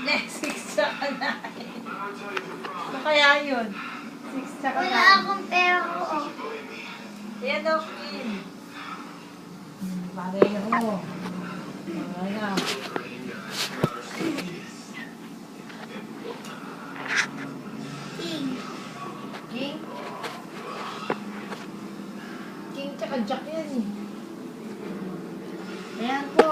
Next, 6 tsaka 9. Ano kaya yun? 6 tsaka 9. Wala akong pera ko. Yan o, Queen. Bagay na mo. Bagay na. King. King? King tsaka Jack yan eh. Ayan po.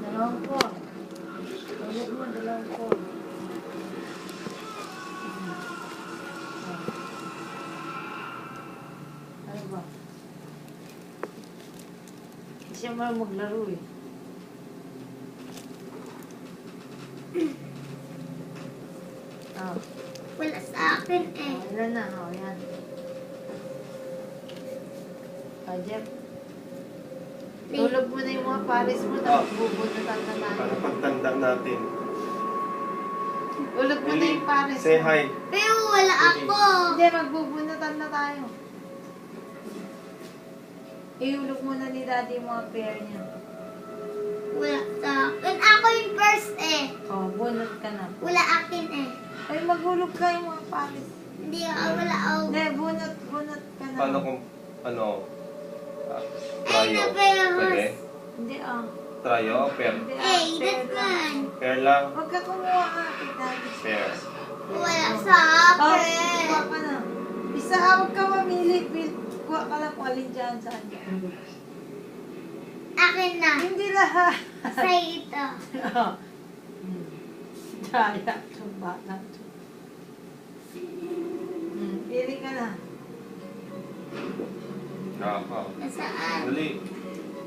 Dalawang po. Ulit mo, dalawang po. Ano ba? Hindi siya marunong maglaro eh. Oh. Wala sa akin eh. Ilan na? O, yan. O, Jeff. Tulog mo na yung mga pares mo na bubunutan na tayo. Para pagtanda natin. Tulog mo na yung pares Say mo. hi. Pero wala ako. Hindi, magbubunutan na tayo. Ihulog muna ni Daddy yung mga pair niya. Wala sa akin. Ako yung first eh. O, bunot ka na. Wala akin eh. Ay, maghulog ka yung mga pares. Hindi ako, wala ako. Hindi, bunot ka na. Paano kung, ano, Ay, tryo? na-pair. Pwede? Hindi, Tryo o pair? Hindi, Hey, pair that's lang. mine. Pair lang? Huwag ka kumuha ka, kay Daddy. Pair. Wala sa Oh, akin. kuha ka na. Isa, huwag ka mamili. Kuha ka lang kung alin dyan saan dyan. Akin na. Hindi lahat. Sa ito. Daya, itong bata. Pili ka na. Nakaka. Nasaan? Dali.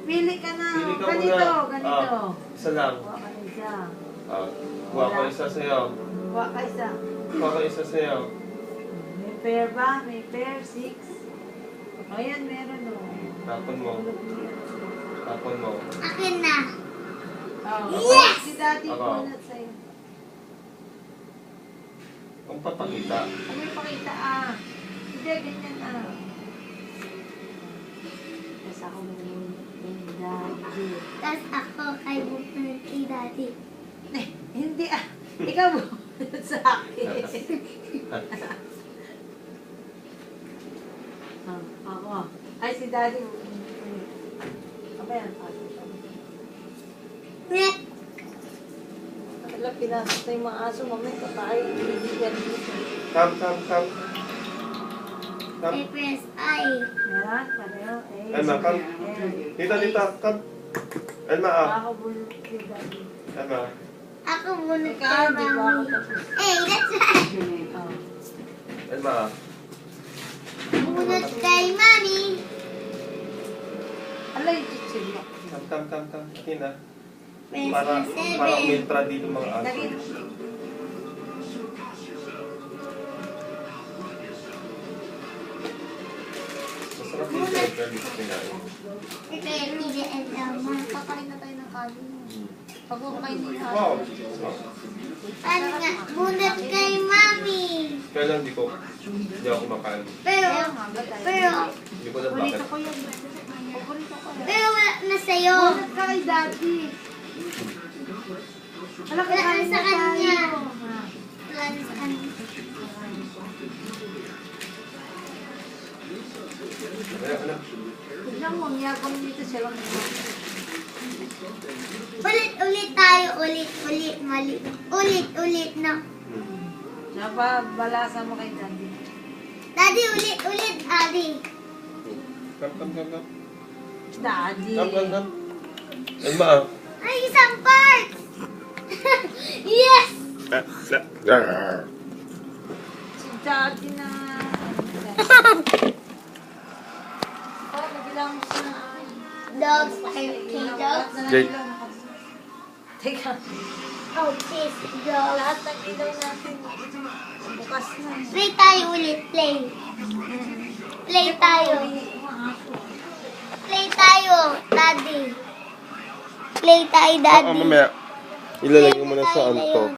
Pili ka na. Pili ka Ganito, muna. ganito. Isa lang. Kuha ka na isa. Kuha ko isa sa'yo. Kuha ka isa. Kuha ko isa sa'yo. May pair ba? May pair, 6. Ayan, meron o. Tapon mo. Tapon mo. Akin na. Yes! Si Daddy, Ako. bunot sa'yo. Kung papakita. Kung may pakita Hindi, ganyan na. Tapos ako may Daddy. Tapos ako kay Bukman kay Daddy. Hindi Ikaw bunot sa akin. Ako. Ay, si Daddy. Apa yan? Wait. Alam, pinasok na yung mga aso. Mamaya kapay. Bibigyan dito. Come. Ay, press I. Meron, pareho. Elma, come. Dito. Come. Elma, Ako bunot si Daddy. Elma. Ako bunot Ikaw, kay di ba ako Mami. tapos? Hey, that's right. Elma. Bunot kay Mami. Alay, chichil mo. Come. Tina. Press Para 7. umintra dito mga aso. Lagi. Masarap yung burger dito kinain. Ito yung Tija and Elma. Kakain na tayo ng kanin. Pag kumain din Wow. Paano nga? Bunot kay Mami. Kaya lang hindi ako kumakain. Pero, Hindi ko na bakit. Paborito ko yan. Paborito ko yan. pero wala na sa'yo. Bunot ka kay Daddy. Wala Wala na sa kanya. Ha? Wala na sa kanya. Kaya. Tignan mo, ang yakang dito siya lang. Ulit tayo. Ulit na. Napabalasa mo kay Daddy. Daddy, ulit, Daddy. Come. Daddy. Come. Elma. Ay, isang part! Yes! Si Daddy na. Oh, nabilang mo siya. Dogs, okay, dogs. Jake. Teka. Oh, kiss, dogs. Lahat ng ilaw natin. Bukas na. Play tayo ulit, play. Play tayo. Play tayo, Daddy. Play tayo, Daddy. Mamaya. Ilalagay mo na sa anto.